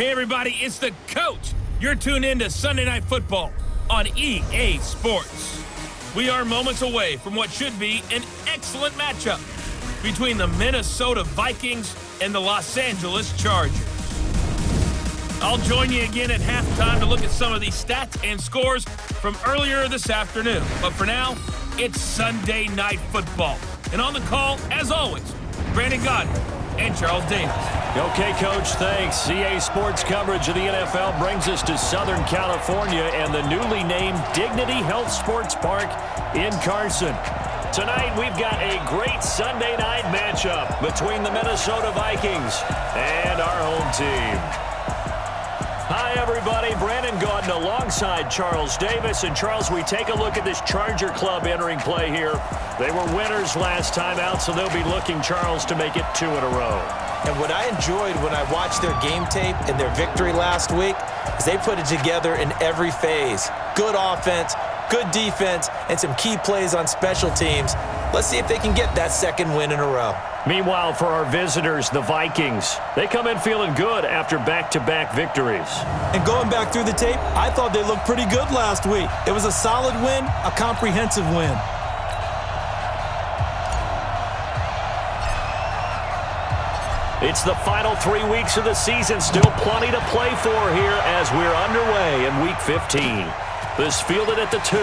Hey everybody, it's the coach. You're tuned in to Sunday Night Football on EA Sports. We are moments away from what should be an excellent matchup between the Minnesota Vikings and the Los Angeles Chargers. I'll join you again at halftime to look at some of these stats and scores from earlier this afternoon. But for now, it's Sunday Night Football. And on the call, as always, Brandon Godwin and Charles Davis. Okay, Coach, thanks. EA Sports coverage of the NFL brings us to Southern California and the newly named Dignity Health Sports Park in Carson. Tonight, we've got a great Sunday night matchup between the Minnesota Vikings and our home team. Hi, everybody. Brandon Gaudin alongside Charles Davis. And, Charles, we take a look at this Charger club entering play here. They were winners last time out, so they'll be looking, Charles, to make it 2 in a row. And what I enjoyed when I watched their game tape and their victory last week is they put it together in every phase. Good offense, good defense, and some key plays on special teams. Let's see if they can get that second win in a row. Meanwhile, for our visitors, the Vikings, they come in feeling good after back-to-back victories. And going back through the tape, I thought they looked pretty good last week. It was a solid win, a comprehensive win. It's the final 3 weeks of the season. Still plenty to play for here as we're underway in Week 15. This fielded at the 2.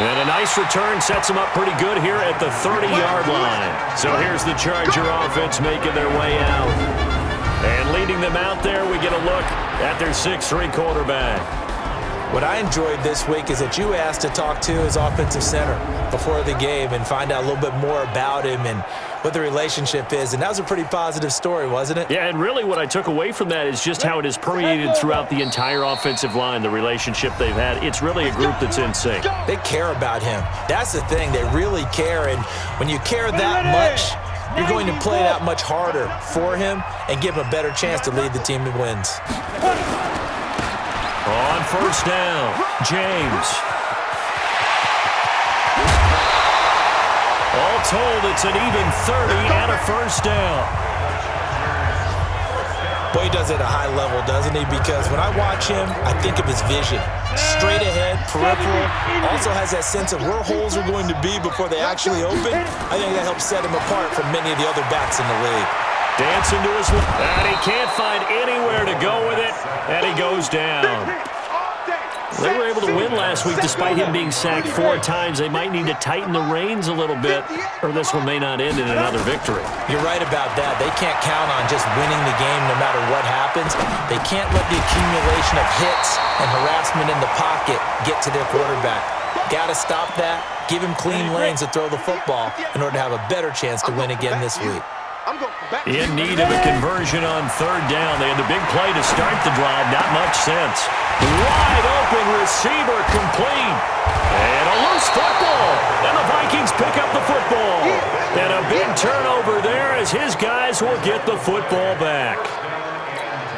And a nice return sets them up pretty good here at the 30-yard line. So here's the Charger offense making their way out. And leading them out there, we get a look at their 6'3" quarterback. What I enjoyed this week is that you asked to talk to his offensive center before the game and find out a little bit more about him and what the relationship is. And that was a pretty positive story, wasn't it? Yeah, and really what I took away from that is just how it has permeated throughout the entire offensive line, the relationship they've had. It's really a group that's in sync. They care about him. That's the thing. They really care. And when you care that much, you're going to play that much harder for him and give him a better chance to lead the team to wins. On first down, James. All told, it's an even 30 and a first down. Boy, he does it at a high level, doesn't he? Because when I watch him, I think of his vision. Straight ahead, peripheral. Also has that sense of where holes are going to be before they actually open. I think that helps set him apart from many of the other backs in the league. Dancing to his left, and he can't find anywhere to go with it, and he goes down. They were able to win last week despite him being sacked 4 times. They might need to tighten the reins a little bit, or this one may not end in another victory. You're right about that. They can't count on just winning the game no matter what happens. They can't let the accumulation of hits and harassment in the pocket get to their quarterback. Got to stop that, give him clean lanes to throw the football in order to have a better chance to win again this week. In need of a conversion on third down. They had the big play to start the drive. Not much sense. Wide open receiver complete. And a loose football. And the Vikings pick up the football. And a big turnover there as his guys will get the football back.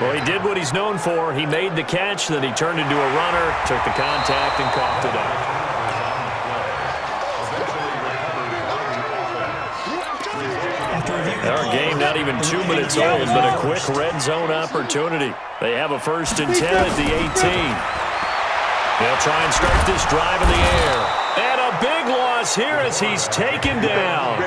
Well, he did what he's known for. He made the catch, then he turned into a runner, took the contact, and coughed it up. Our game not even 2 minutes old, but a quick red zone opportunity. They have a 1st and 10 at the 18. They'll try and start this drive in the air. And a big loss here as he's taken down.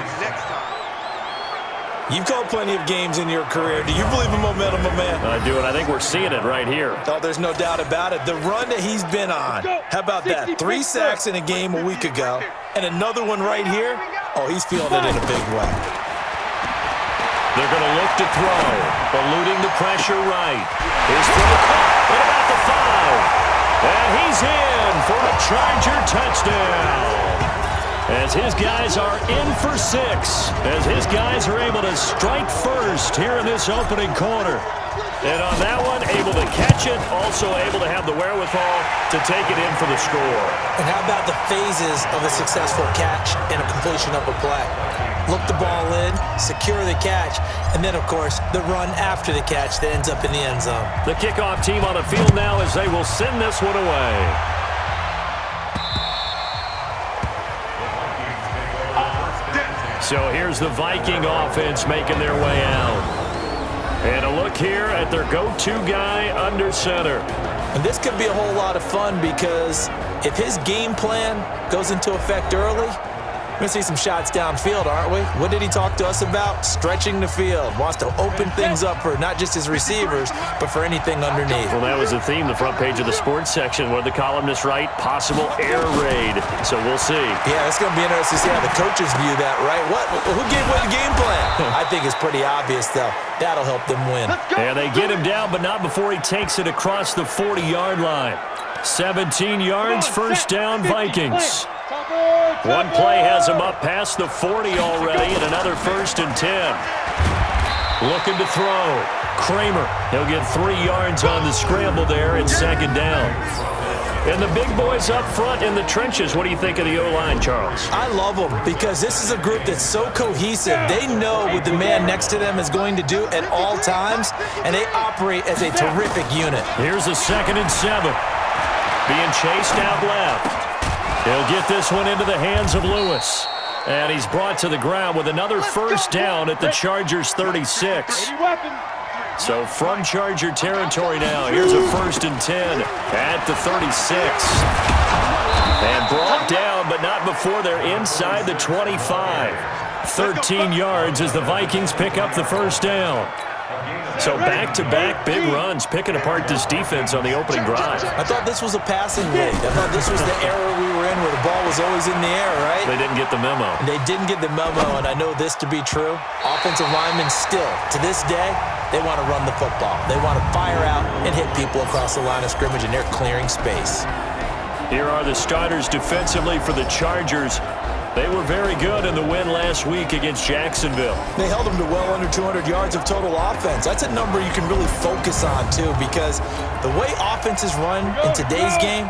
You've called plenty of games in your career. Do you believe in momentum, my man? I do, and I think we're seeing it right here. Oh, there's no doubt about it. The run that he's been on. How about that? 3 sacks in a game a week ago, and another one right here. Oh, he's feeling it in a big way. They're going to look to throw, eluding the pressure right. His throw caught at about the 5. And he's in for a Charger touchdown. As his guys are in for 6. As his guys are able to strike first here in this opening quarter. And on that one, able to catch it, also able to have the wherewithal to take it in for the score. And how about the phases of a successful catch and a completion of a play? Look the ball in, secure the catch, and then, of course, the run after the catch that ends up in the end zone. The kickoff team on the field now as they will send this one away. So here's the Viking offense making their way out. And a look here at their go-to guy under center. And this could be a whole lot of fun because if his game plan goes into effect early, we're going to see some shots downfield, aren't we? What did he talk to us about? Stretching the field. Wants to open things up for not just his receivers, but for anything underneath. Well, that was the theme, the front page of the sports section, where the columnists write, possible air raid. So we'll see. Yeah, it's going to be interesting to see how the coaches view that, right? Who gave away the game plan? I think it's pretty obvious, though. That'll help them win. And they get him down, but not before he takes it across the 40-yard line. 17 yards, first down, Vikings. One play has him up past the 40 already, and another 1st and 10. Looking to throw. Kramer. He'll get 3 yards on the scramble there and 2nd down. And the big boys up front in the trenches. What do you think of the O-line, Charles? I love them because this is a group that's so cohesive. They know what the man next to them is going to do at all times, and they operate as a terrific unit. Here's a 2nd and 7. Being chased out left. He'll get this one into the hands of Lewis. And he's brought to the ground with another 1st down at the Chargers' 36. So from Charger territory now, here's a 1st and 10 at the 36. And brought down, but not before they're inside the 25. 13 yards as the Vikings pick up the 1st down. So back-to-back big runs, picking apart this defense on the opening drive. I thought this was a passing league. I thought this was the era we were in where the ball was always in the air, right? They didn't get the memo. They didn't get the memo, and I know this to be true. Offensive linemen still, to this day, they want to run the football. They want to fire out and hit people across the line of scrimmage, and they're clearing space. Here are the starters defensively for the Chargers. They were very good in the win last week against Jacksonville. They held them to well under 200 yards of total offense. That's a number you can really focus on, too, because the way offenses run in today's game,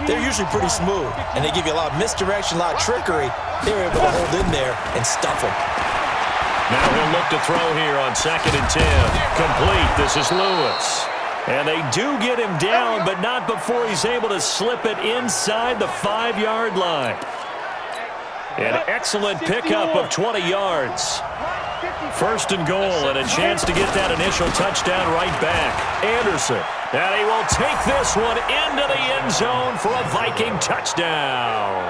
they're usually pretty smooth, and they give you a lot of misdirection, a lot of trickery. They're able to hold in there and stuff them. Now he'll look to throw here on 2nd and 10. Complete. This is Lewis. And they do get him down, but not before he's able to slip it inside the 5-yard line. An excellent pickup of 20 yards. 1st and goal, and a chance to get that initial touchdown right back. Anderson, and he will take this one into the end zone for a Viking touchdown.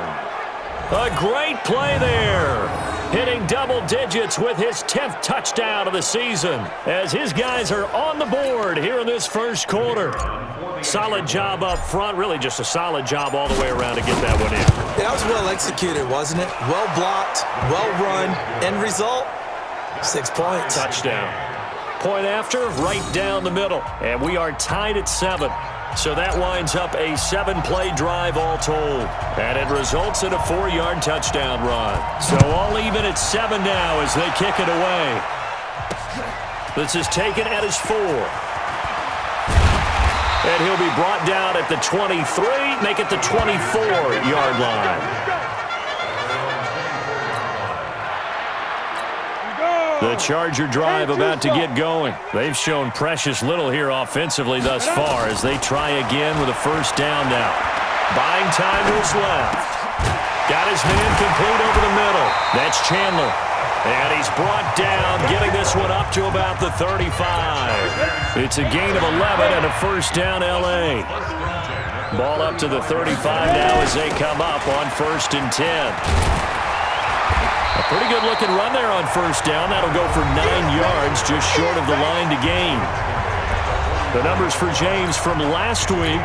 A great play there. Hitting double digits with his 10th touchdown of the season, as his guys are on the board here in this 1st quarter. Solid job up front, really just a solid job all the way around to get that one in. That was well executed, wasn't it? Well blocked, well run. End result, 6 points. Touchdown. Point after, right down the middle. And we are tied at 7. So that winds up a 7-play drive all told. And it results in a 4-yard touchdown run. So all even at 7 now as they kick it away. This is taken at his 4. And he'll be brought down at the 23, make it the 24-yard line. The Charger drive about to get going. They've shown precious little here offensively thus far as they try again with a 1st down now. Buying time to his left. Got his man complete over the middle. That's Chandler. And he's brought down, getting this one up to about the 35. It's a gain of 11 and a 1st down L.A. Ball up to the 35 now as they come up on 1st and 10. A pretty good-looking run there on 1st down. That'll go for 9 yards, just short of the line to gain. The numbers for James from last week,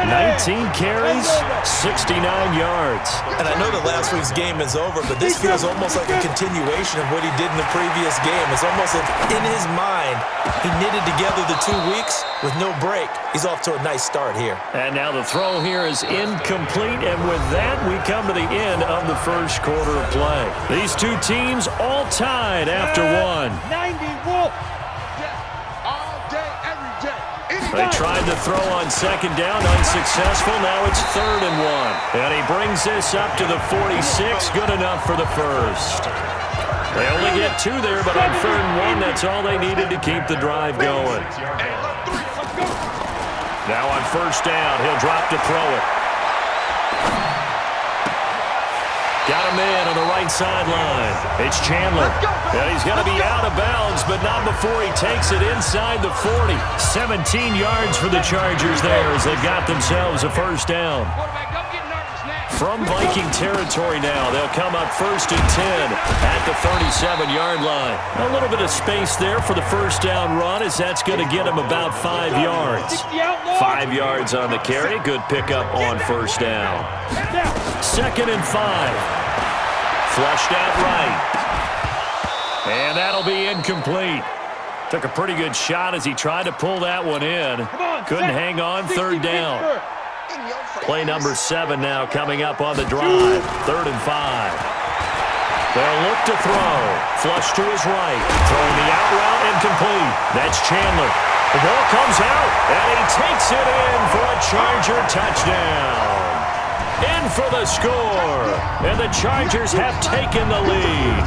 19 carries, 69 yards. And I know that last week's game is over, but this feels almost like a continuation of what he did in the previous game. It's almost like in his mind, he knitted together the 2 weeks with no break. He's off to a nice start here. And now the throw here is incomplete, and with that, we come to the end of the 1st quarter of play. These two teams all tied after 1. 90 Wolf. All day, every day. They tried to throw on 2nd down, unsuccessful. Now it's 3rd and 1. And he brings this up to the 46, good enough for the 1st. They only get 2 there, but on 3rd and 1, that's all they needed to keep the drive going. Now on 1st down, he'll drop to throw it. Got a man on the right sideline. It's Chandler. And he's going to be out of bounds, but not before he takes it inside the 40. 17 yards for the Chargers there as they've got themselves a first down. From Viking territory now, they'll come up 1st and 10 at the 37-yard line. A little bit of space there for the first down run as that's going to get him about 5 yards. 5 yards on the carry. Good pickup on first down. 2nd and 5. Flushed out right. And that'll be incomplete. Took a pretty good shot as he tried to pull that one in. Couldn't hang on, 3rd down. Play number 7 now coming up on the drive. 3rd and 5. They'll look to throw. Flush to his right. Throwing the out route incomplete. That's Chandler. The ball comes out, and he takes it in for a Charger touchdown. In for the score, and the Chargers have taken the lead.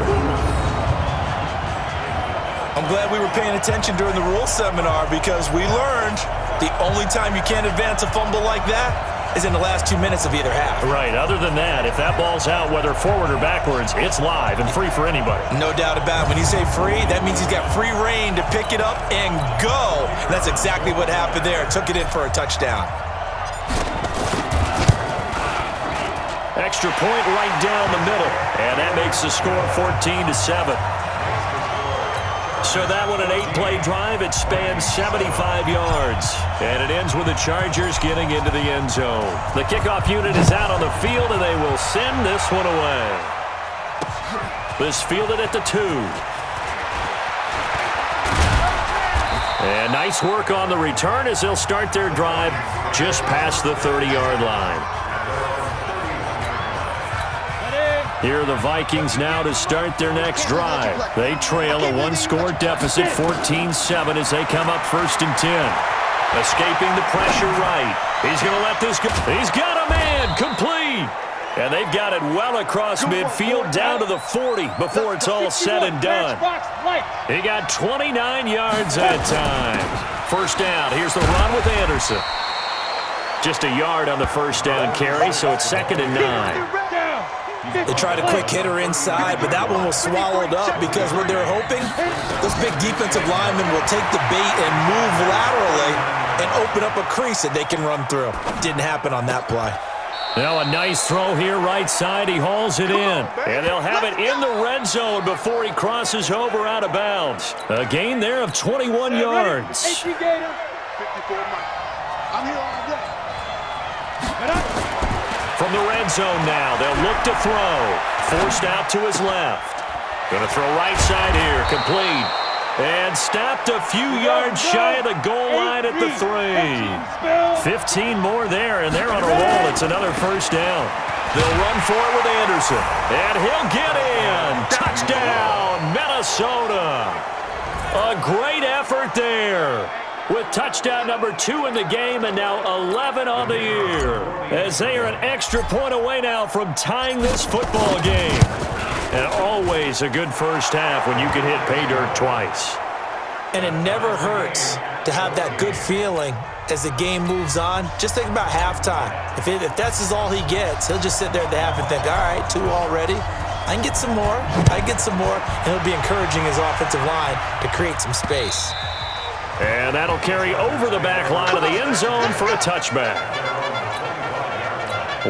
I'm glad we were paying attention during the rules seminar because we learned the only time you can't advance a fumble like that is in the last 2 minutes of either half. Right. Other than that, if that ball's out, whether forward or backwards, it's live and free for anybody. No doubt about it. When you say free, that means he's got free reign to pick it up and go. And that's exactly what happened there. Took it in for a touchdown. Extra point right down the middle. And that makes the score 14-7. So that one, an 8-play drive. It spans 75 yards. And it ends with the Chargers getting into the end zone. The kickoff unit is out on the field, and they will send this one away. This fielded at the 2. And nice work on the return as they'll start their drive just past the 30-yard line. Here are the Vikings now to start their next drive. They trail a 1-score deficit, 14-7, as they come up 1st and 10. Escaping the pressure right. He's going to let this go. He's got a man complete. And they've got it well across midfield down to the 40 before it's all said and done. He got 29 yards that time. First down. Here's the run with Anderson. Just a yard on the first down carry, so it's 2nd and 9. They tried a quick hitter inside, but that one was swallowed up because what they're hoping, those big defensive linemen will take the bait and move laterally and open up a crease that they can run through. Didn't happen on that play. Now a nice throw here right side. He hauls it in. And they'll have it in the red zone before he crosses over out of bounds. A gain there of 21 yards. I'm here all day. From the red zone now, they'll look to throw. Forced out to his left. Going to throw right side here, complete. And stopped a few yards shy of the goal line at the 3. 15 more there, and they're on a roll. It's another first down. They'll run for it with Anderson. And he'll get in. Touchdown, Minnesota. A great effort there. With touchdown number 2 in the game and now 11 on the year. As they are an extra point away now from tying this football game. And always a good first half when you can hit pay dirt twice. And it never hurts to have that good feeling as the game moves on. Just think about halftime. If that's all he gets, he'll just sit there at the half and think, all right, 2 already. I can get some more. I can get some more. And he'll be encouraging his offensive line to create some space. And that'll carry over the back line of the end zone for a touchback.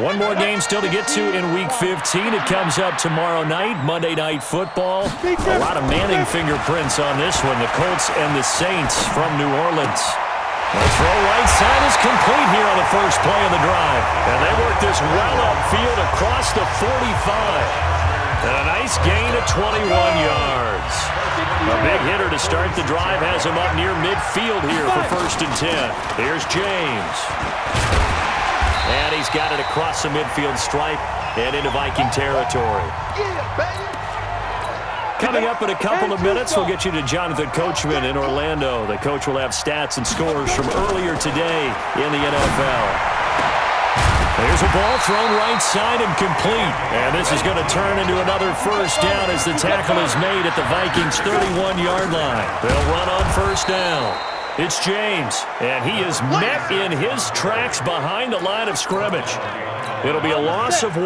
One more game still to get to in Week 15. It comes up tomorrow night, Monday Night Football. A lot of Manning fingerprints on this one, the Colts and the Saints from New Orleans. The throw right side is complete here on the first play of the drive. And they work this well upfield across the 45. And a nice gain of 21 yards. A big hitter to start the drive has him up near midfield here for 1st and 10. Here's James. And he's got it across the midfield stripe and into Viking territory. Coming up in a couple of minutes, we'll get you to Jonathan Coachman in Orlando. The coach will have stats and scores from earlier today in the NFL. There's a ball thrown right side and complete. And this is going to turn into another first down as the tackle is made at the Vikings' 31-yard line. They'll run on first down. It's James, and he is met in his tracks behind the line of scrimmage. It'll be a loss of 1,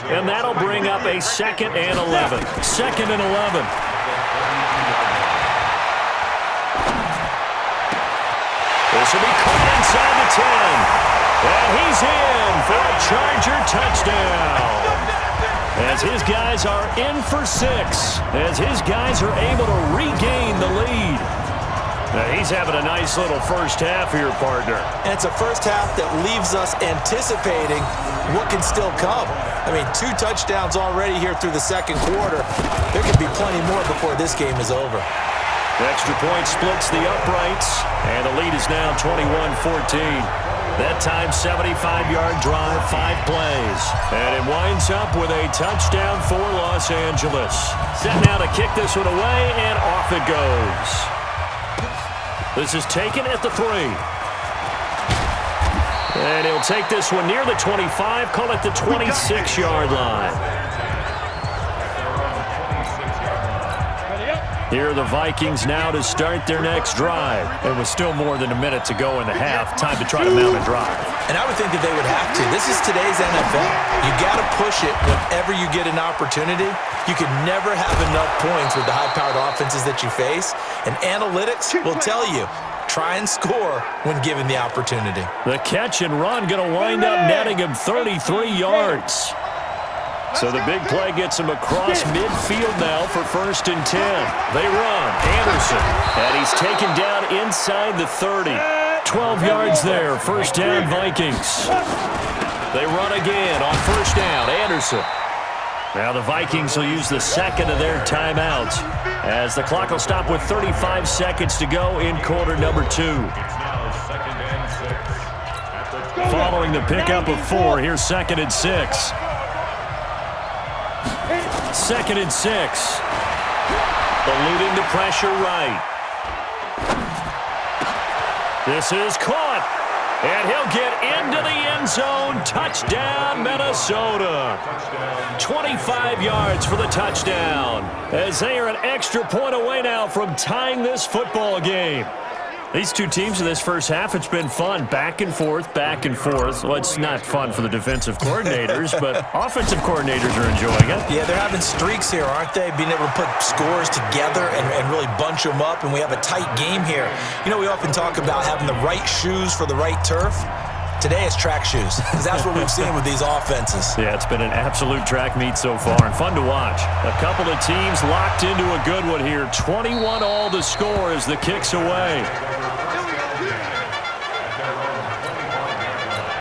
and that'll bring up a 2nd and 11. 2nd and 11. This will be caught inside the 10. And he's in for a Charger touchdown. As his guys are in for 6. As his guys are able to regain the lead. Now he's having a nice little first half here, partner. And it's a first half that leaves us anticipating what can still come. I mean, 2 touchdowns already here through the second quarter. There could be plenty more before this game is over. The extra point splits the uprights, and the lead is now 21-14. That time, 75-yard drive, 5 plays. And it winds up with a touchdown for Los Angeles. Set now to kick this one away, and off it goes. This is taken at the 3. And he'll take this one near the 25, call it the 26-yard line. Here are the Vikings now to start their next drive. It was still more than a minute to go in the half. Time to try to mount a drive. And I would think that they would have to. This is today's NFL. You got to push it whenever you get an opportunity. You can never have enough points with the high-powered offenses that you face. And analytics will tell you, try and score when given the opportunity. The catch and run going to wind up netting him 33 yards. So the big play gets him across midfield now for 1st and 10. They run. Anderson. And he's taken down inside the 30. 12 yards there. 1st down, Vikings. They run again on 1st down. Anderson. Now the Vikings will use the 2nd of their timeouts as the clock will stop with 35 seconds to go in quarter number 2. Following the pickup of 4, here's 2nd and 6. 2nd and 6. Eluding the pressure right. This is caught. And he'll get into the end zone. Touchdown, Minnesota. 25 yards for the touchdown. As they are an extra point away now from tying this football game. These two teams in this first half, it's been fun. Back and forth, back and forth. Well, it's not fun for the defensive coordinators, but offensive coordinators are enjoying it. Yeah, they're having streaks here, aren't they? Being able to put scores together and really bunch them up, and we have a tight game here. You know, we often talk about having the right shoes for the right turf. Today it's track shoes, because that's what we've seen with these offenses. Yeah, it's been an absolute track meet so far, and fun to watch. A couple of teams locked into a good one here. 21 all the score as the kick's away.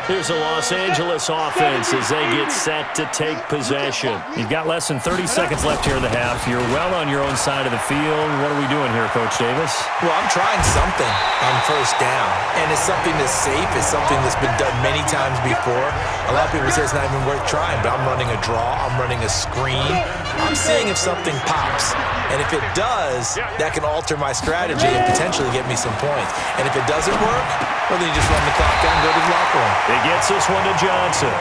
Here's the Los Angeles offense as they get set to take possession. You've got less than 30 seconds left here in the half. You're well on your own side of the field. What are we doing here, Coach Davis? Well, I'm trying something on 1st down, and it's something that's safe. It's something that's been done many times before. A lot of people say it's not even worth trying, but I'm running a draw. I'm running a screen. I'm seeing if something pops. And if it does, that can alter my strategy and potentially get me some points. And if it doesn't work, well, then you just run the clock down and go to the locker room. He gets this one to Johnson.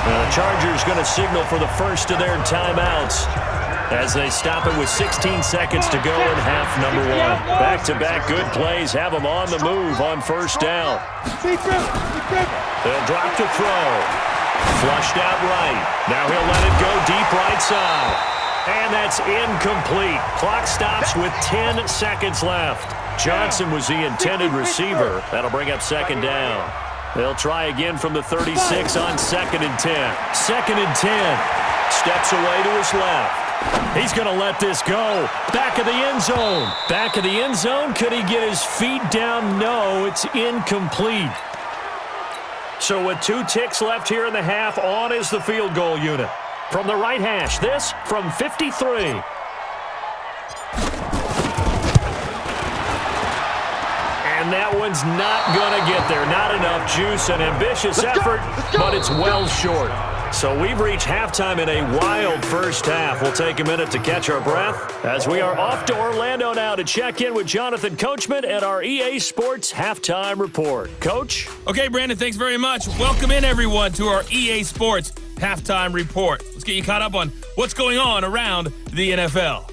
The Chargers going to signal for the first of their timeouts as they stop it with 16 seconds to go in half number 1. Back-to-back good plays have them on the move on 1st down. They'll drop to throw. Flushed out right. Now he'll let it go deep right side. And that's incomplete. Clock stops with 10 seconds left. Johnson was the intended receiver. That'll bring up 2nd down. They'll try again from the 36 on 2nd and 10. 2nd and 10. Steps away to his left. He's going to let this go. Back of the end zone. Back of the end zone. Could he get his feet down? No, it's incomplete. So with 2 ticks left here in the half, on is the field goal unit. From the right hash, this from 53. And that one's not going to get there. Not enough juice, an ambitious effort, but it's well short. So we've reached halftime in a wild first half. We'll take a minute to catch our breath as we are off to Orlando now to check in with Jonathan Coachman at our EA Sports Halftime Report. Coach? Okay, Brandon, thanks very much. Welcome in, everyone, to our EA Sports Halftime Report. Let's get you caught up on what's going on around the NFL.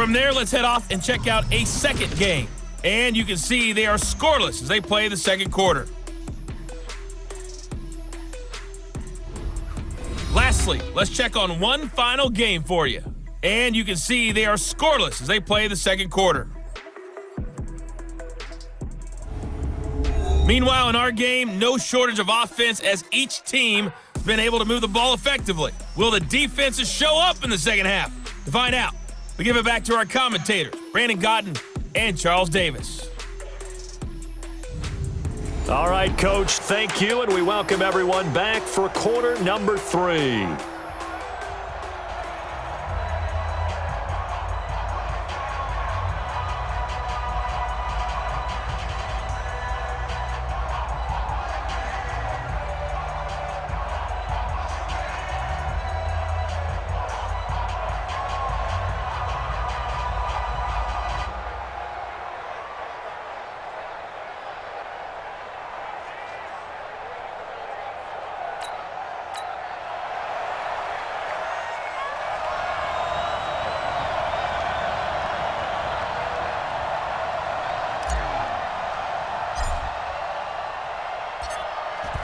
From there, let's head off and check out a second game. And you can see they are scoreless as they play the second quarter. Lastly, let's check on one final game for you. And you can see they are scoreless as they play the second quarter. Meanwhile, in our game, no shortage of offense as each team has been able to move the ball effectively. Will the defenses show up in the second half? To find out, we give it back to our commentators, Brandon Gotten and Charles Davis. All right, Coach, thank you, and we welcome everyone back for quarter number 3.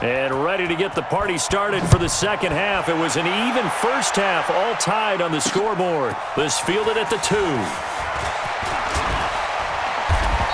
And ready to get the party started for the second half. It was an even first half, all tied on the scoreboard. This fielded at the 2.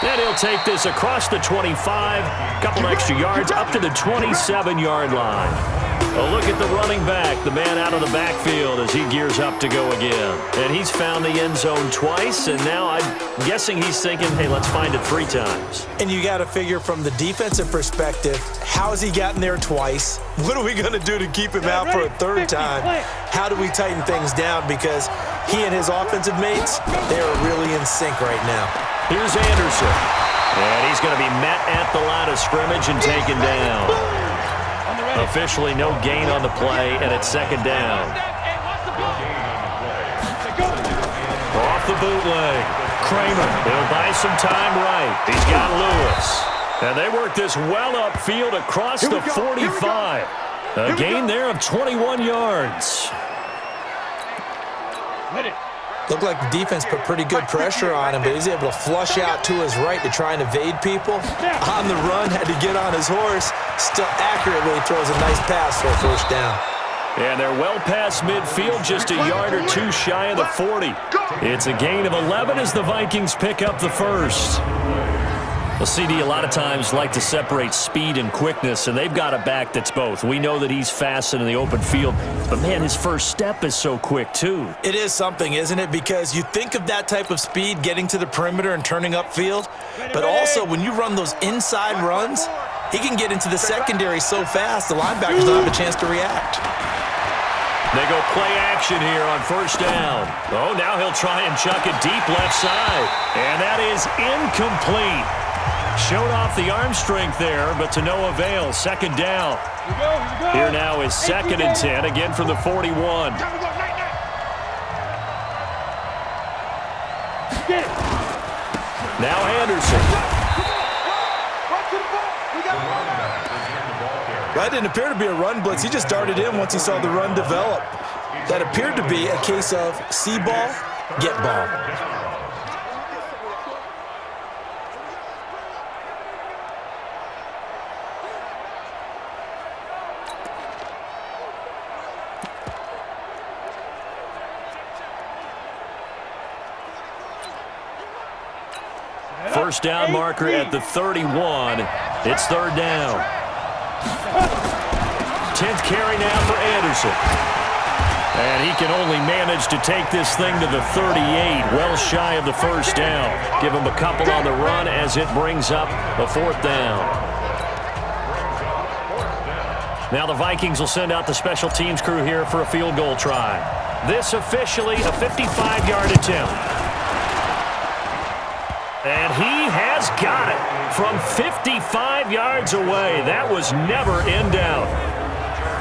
And he'll take this across the 25, couple extra yards, up to the 27-yard line. A look at the running back, the man out of the backfield as he gears up to go again. And he's found the end zone twice, and now I'm guessing he's thinking, hey, let's find it 3 times. And you got to figure from the defensive perspective, how has he gotten there twice? What are we going to do to keep him out for a 3rd time? How do we tighten things down? Because he and his offensive mates, they are really in sync right now. Here's Anderson. And he's going to be met at the line of scrimmage and taken down. Officially no gain on the play, and it's second down. Off the bootleg. Kramer, he'll buy some time right. He's got Lewis. And they work this well upfield across the 45. A gain there of 21 yards. Looked like the defense put pretty good pressure on him, but he's able to flush out to his right to try and evade people. On the run, had to get on his horse. Still accurately throws a nice pass for a first down. And they're well past midfield, just a yard or 2 shy of the 40. It's a gain of 11 as the Vikings pick up the first. Well, CD, a lot of times like to separate speed and quickness, and they've got a back that's both. We know that he's fast in the open field, but, man, his first step is so quick, too. It is something, isn't it? Because you think of that type of speed getting to the perimeter and turning upfield, but also when you run those inside runs, he can get into the secondary so fast the linebackers don't have a chance to react. They go play action here on first down. Oh, now he'll try and chuck it deep left side, and that is incomplete. Showed off the arm strength there, but to no avail. Second down. Here now is 2nd and 10, again from the 41. Now Anderson. That didn't appear to be a run blitz. He just darted in once he saw the run develop. That appeared to be a case of see ball, get ball. First down marker at the 31. It's 3rd down. 10th carry now for Anderson. And he can only manage to take this thing to the 38, well shy of the first down. Give him a couple on the run as it brings up a 4th down. Now the Vikings will send out the special teams crew here for a field goal try. This officially a 55-yard attempt. And he has got it from 55 yards away. That was never in doubt.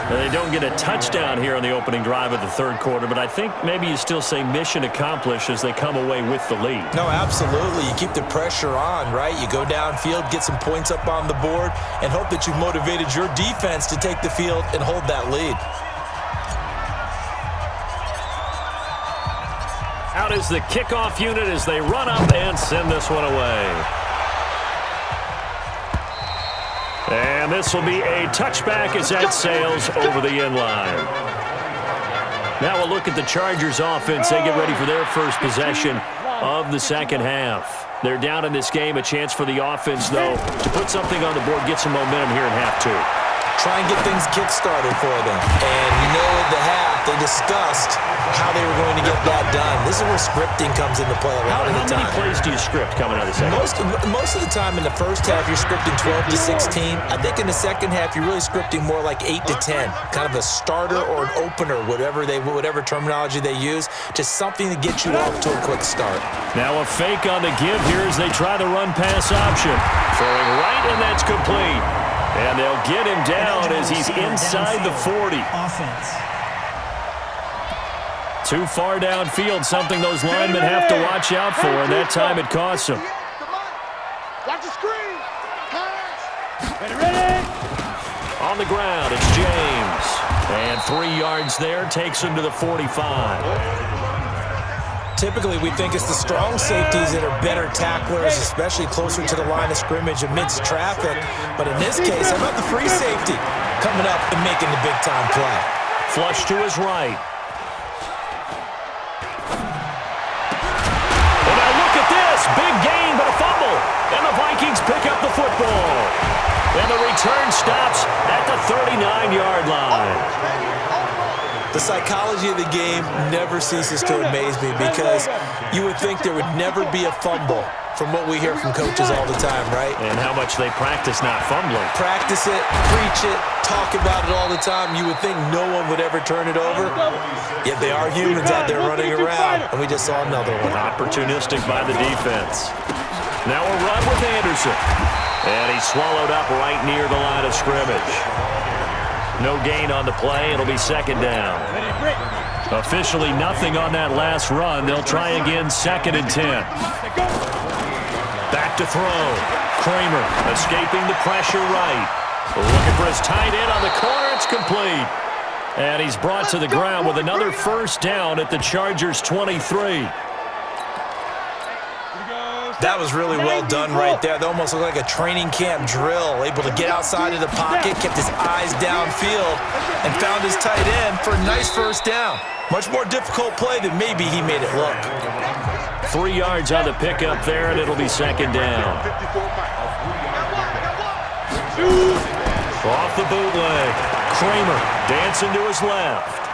They don't get a touchdown here on the opening drive of the 3rd quarter, but I think maybe you still say mission accomplished as they come away with the lead. No, absolutely. You keep the pressure on, right? You go downfield, get some points up on the board, and hope that you've motivated your defense to take the field and hold that lead. Out is the kickoff unit as they run up and send this one away. And this will be a touchback as that sails over the end line. Now we'll look at the Chargers offense. They get ready for their first possession of the second half. They're down in this game. A chance for the offense, though, to put something on the board, get some momentum here in half two. Try and get things kick-started for them. And you know at the half, they discussed how they were going to get that done. This is where scripting comes into play a lot of the time. How many plays do you script coming out of the second half? Most of the time in the first half, you're scripting 12 to 16. I think in the second half, you're really scripting more like 8 to 10. Kind of a starter or an opener, whatever terminology they use. Just something to get you off to a quick start. Now a fake on the give here as they try the run-pass option. Throwing right, and that's complete. And they'll get him down as he's inside the 40. Offense. Too far downfield, something those linemen have to watch out for, and that time it costs them. Watch the screen. Pass. Ready. On the ground, it's James. And 3 yards there, takes him to the 45. Typically, we think it's the strong safeties that are better tacklers, especially closer to the line of scrimmage amidst traffic. But in this case, how about the free safety coming up and making the big-time play? Flush to his right. And now look at this. Big gain, but a fumble. And the Vikings pick up the football. And the return stops at the 39-yard line. The psychology of the game never ceases to amaze me because you would think there would never be a fumble from what we hear from coaches all the time, right? And how much they practice not fumbling. Practice it, preach it, talk about it all the time. You would think no one would ever turn it over. Yet they are humans out there running around, and we just saw another one. Opportunistic by the defense. Now a run with Anderson. And he's swallowed up right near the line of scrimmage. No gain on the play. It'll be second down. Officially nothing on that last run. They'll try again, 2nd and 10. Back to throw. Kramer escaping the pressure right. Looking for his tight end on the corner. It's complete. And he's brought to the ground with another first down at the Chargers' 23. That was really well done right there. That almost looked like a training camp drill. Able to get outside of the pocket, kept his eyes downfield, and found his tight end for a nice first down. Much more difficult play than maybe he made it look. 3 yards on the pickup there, and it'll be second down. Off the bootleg. Kramer dancing to his left.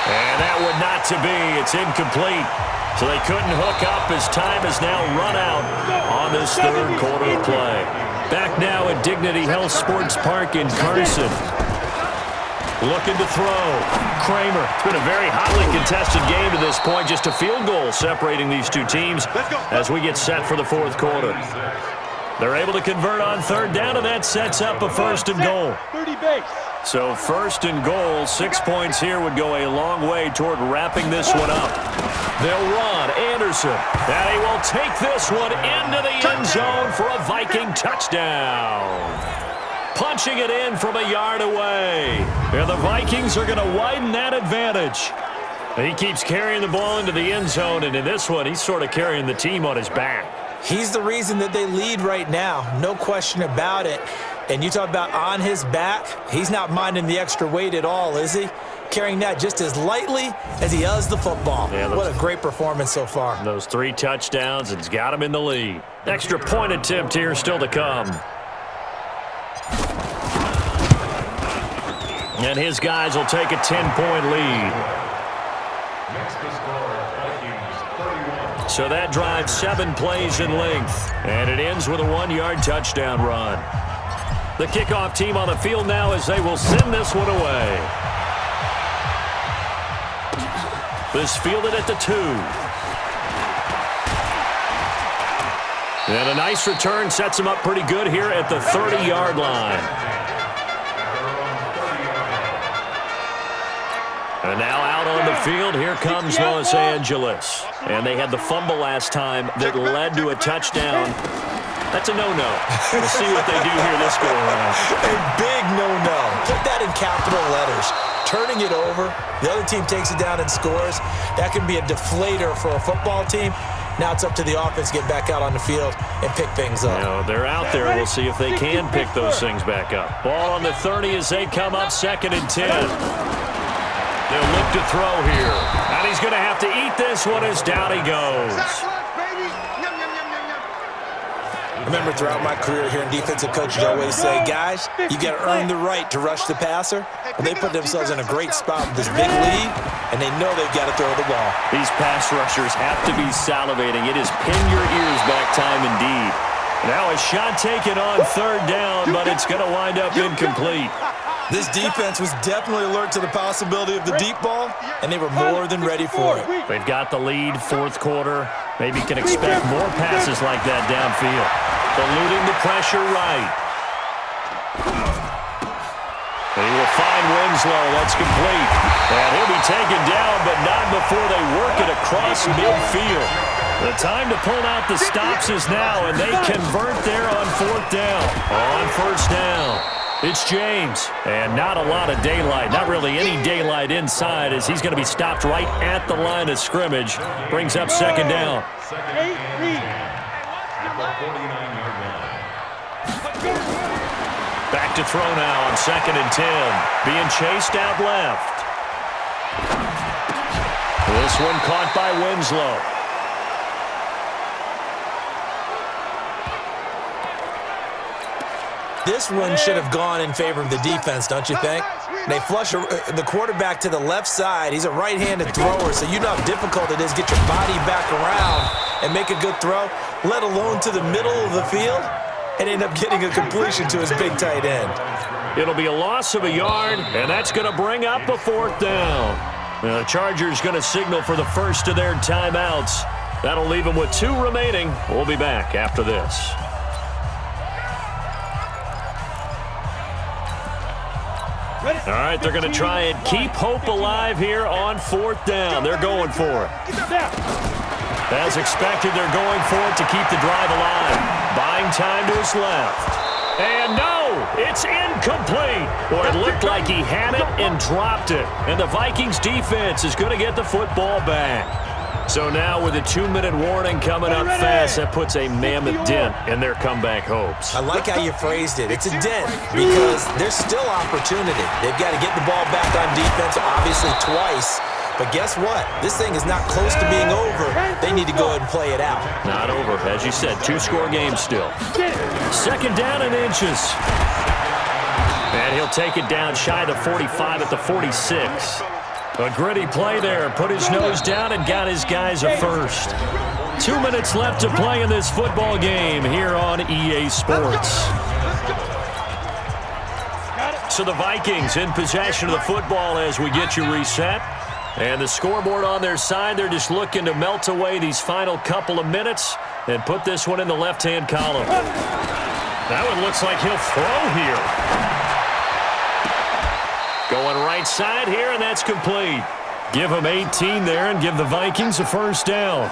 And that would not to be. It's incomplete. So they couldn't hook up as time has now run out on this third quarter of play. Back now at Dignity Health Sports Park in Carson. Looking to throw. Kramer. It's been a very hotly contested game to this point. Just a field goal separating these two teams as we get set for the fourth quarter. They're able to convert on third down, and that sets up a 1st and goal. 30 base. So 1st and goal, 6 points here would go a long way toward wrapping this one up. They'll run. Anderson. And he will take this one into the end zone for a Viking touchdown. Punching it in from a yard away. And the Vikings are going to widen that advantage. And he keeps carrying the ball into the end zone, and in this one, he's sort of carrying the team on his back. He's the reason that they lead right now. No question about it. And you talk about on his back, he's not minding the extra weight at all, is he? Carrying that just as lightly as he does the football. Yeah, what a great performance so far. Those 3 touchdowns, it's got him in the lead. Extra point attempt here still to come. And his guys will take a 10-point lead. So that drives 7 plays in length. And it ends with a 1-yard touchdown run. The kickoff team on the field now as they will send this one away. This fielded at the 2. And a nice return sets him up pretty good here at the 30-yard line. And now out on the field, here comes Los Angeles. And they had the fumble last time that led to a touchdown. That's a no-no. We'll see what they do here this go around. A big no-no. Put that in capital letters. Turning it over, the other team takes it down and scores. That can be a deflator for a football team. Now it's up to the offense to get back out on the field and pick things up. You know, they're out there. We'll see if they can pick those things back up. Ball on the 30 as they come up 2nd and 10. They'll look to throw here. And he's going to have to eat this one as down he goes. Remember, throughout my career here in defensive coaches, I always say, guys, you got to earn the right to rush the passer. Well, they put themselves in a great spot with this big lead, and they know they've got to throw the ball. These pass rushers have to be salivating. It is pin your ears back time indeed. Now a shot taken on 3rd down, but it's going to wind up incomplete. This defense was definitely alert to the possibility of the deep ball, and they were more than ready for it. They've got the lead, 4th quarter. Maybe can expect more passes like that downfield. Eluding the pressure right. They will find Winslow. That's complete. And he'll be taken down, but not before they work it across midfield. The time to pull out the stops is now, and they convert there on 4th down. On 1st down, it's James. And not a lot of daylight, not really any daylight inside, as he's going to be stopped right at the line of scrimmage. Brings up 2nd down. Back to throw now on 2nd and 10. Being chased out left. This one caught by Winslow. This one should have gone in favor of the defense, don't you think? They flush the quarterback to the left side. He's a right-handed thrower, so you know how difficult it is to get your body back around and make a good throw, let alone to the middle of the field, and end up getting a completion to his big tight end. It'll be a loss of a yard, and that's going to bring up a 4th down. The Chargers going to signal for the first of their timeouts. That'll leave them with 2 remaining. We'll be back after this. All right, they're going to try and keep hope alive here on 4th down. They're going for it. As expected, they're going for it to keep the drive alive. Buying time to his left. And no, it's incomplete. Or it looked like he had it and dropped it. And the Vikings defense is going to get the football back. So now with a 2-minute warning coming up fast, that puts a mammoth dent in their comeback hopes. I like how you phrased it. It's a dent because there's still opportunity. They've got to get the ball back on defense, obviously twice. But guess what? This thing is not close to being over. They need to go ahead and play it out. Not over. As you said, 2-score game still. 2nd down and inches. And he'll take it down shy of the 45 at the 46. A gritty play there. Put his nose down and got his guys a first. 2 minutes left to play in this football game here on EA Sports. So the Vikings in possession of the football as we get you reset. And the scoreboard on their side, they're just looking to melt away these final couple of minutes and put this one in the left-hand column. That one looks like he'll throw here. Going right side here, and that's complete. Give him 18 there and give the Vikings a first down.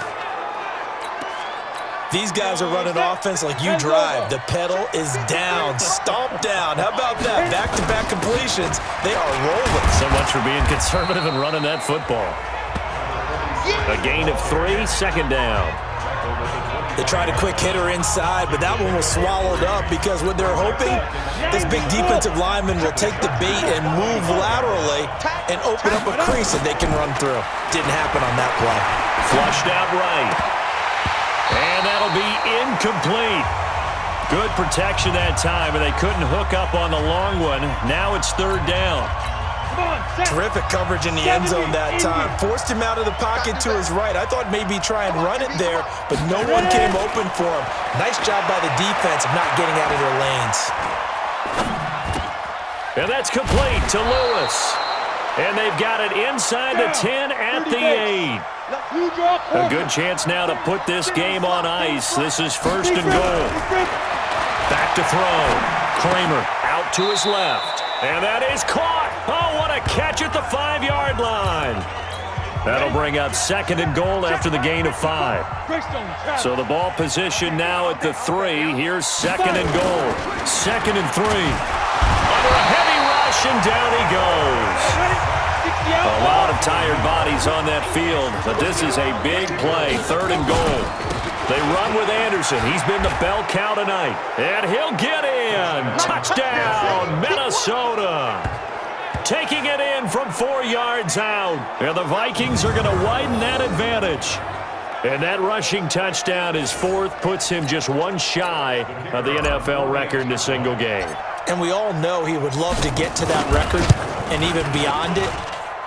These guys are running offense like you drive. The pedal is down, stomp down. How about that? Back-to-back completions. They are rolling. So much for being conservative and running that football. A gain of 3, 2nd down. They tried a quick hitter inside, but that one was swallowed up because what they're hoping, this big defensive lineman will take the bait and move laterally and open up a crease that they can run through. Didn't happen on that play. Flushed out right. And that'll be incomplete. Good protection that time, and they couldn't hook up on the long one. Now it's 3rd down. Terrific coverage in the end zone that time. Forced him out of the pocket to his right. I thought maybe try and run it there, but no one came open for him. Nice job by the defense of not getting out of their lanes. And that's complete to Lewis. And they've got it inside the 10 at the 8. A good chance now to put this game on ice. This is 1st and goal. Back to throw. Kramer out to his left. And that is caught. Oh, what a catch at the 5-yard line. That'll bring up 2nd and goal after the gain of 5. So the ball position now at the 3. Here's 2nd and goal. 2nd and 3. Under a heavy rush, and down he goes. A lot of tired bodies on that field, but this is a big play. 3rd and goal. They run with Anderson. He's been the bell cow tonight. And he'll get in. Touchdown, Minnesota. Taking it in from 4 yards out. And the Vikings are going to widen that advantage. And that rushing touchdown, his 4th, puts him just 1 shy of the NFL record in a single game. And we all know he would love to get to that record and even beyond it.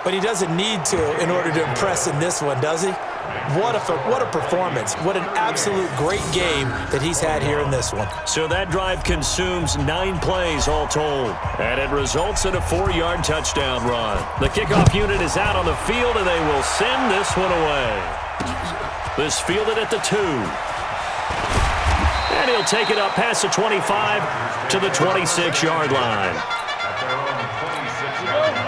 But he doesn't need to in order to impress in this one, does he? What a performance. What an absolute great game that he's had here in this one. So that drive consumes 9 plays all told. And it results in a 4-yard touchdown run. The kickoff unit is out on the field, and they will send this one away. This fielded at the 2. And he'll take it up past the 25 to the 26-yard line.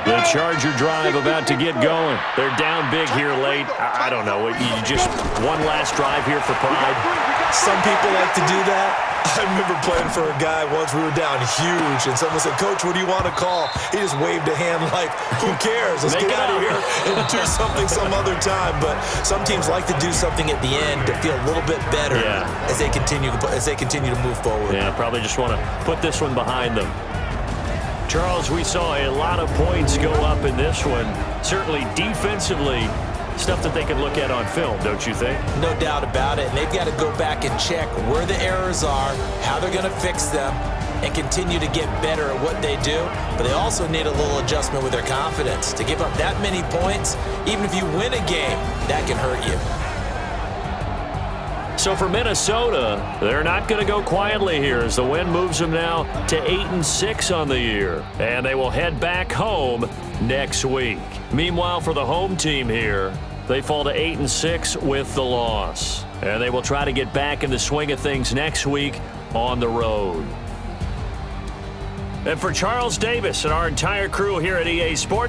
The Charger drive about to get going. They're down big here late. I don't know. You just one last drive here for pride. Some people like to do that. I remember playing for a guy once. We were down huge, and someone said, "Coach, what do you want to call?" He just waved a hand like, "Who cares? Let's get out of here and do something some other time." But some teams like to do something at the end to feel a little bit better as they continue to move forward. Yeah, probably just want to put this one behind them. Charles, we saw a lot of points go up in this one. Certainly defensively, stuff that they can look at on film, don't you think? No doubt about it. And they've got to go back and check where the errors are, how they're going to fix them, and continue to get better at what they do. But they also need a little adjustment with their confidence. To give up that many points, even if you win a game, that can hurt you. So for Minnesota, they're not going to go quietly here as the win moves them now to 8-6 on the year. And they will head back home next week. Meanwhile, for the home team here, they fall to 8-6 with the loss. And they will try to get back in the swing of things next week on the road. And for Charles Davis and our entire crew here at EA Sports,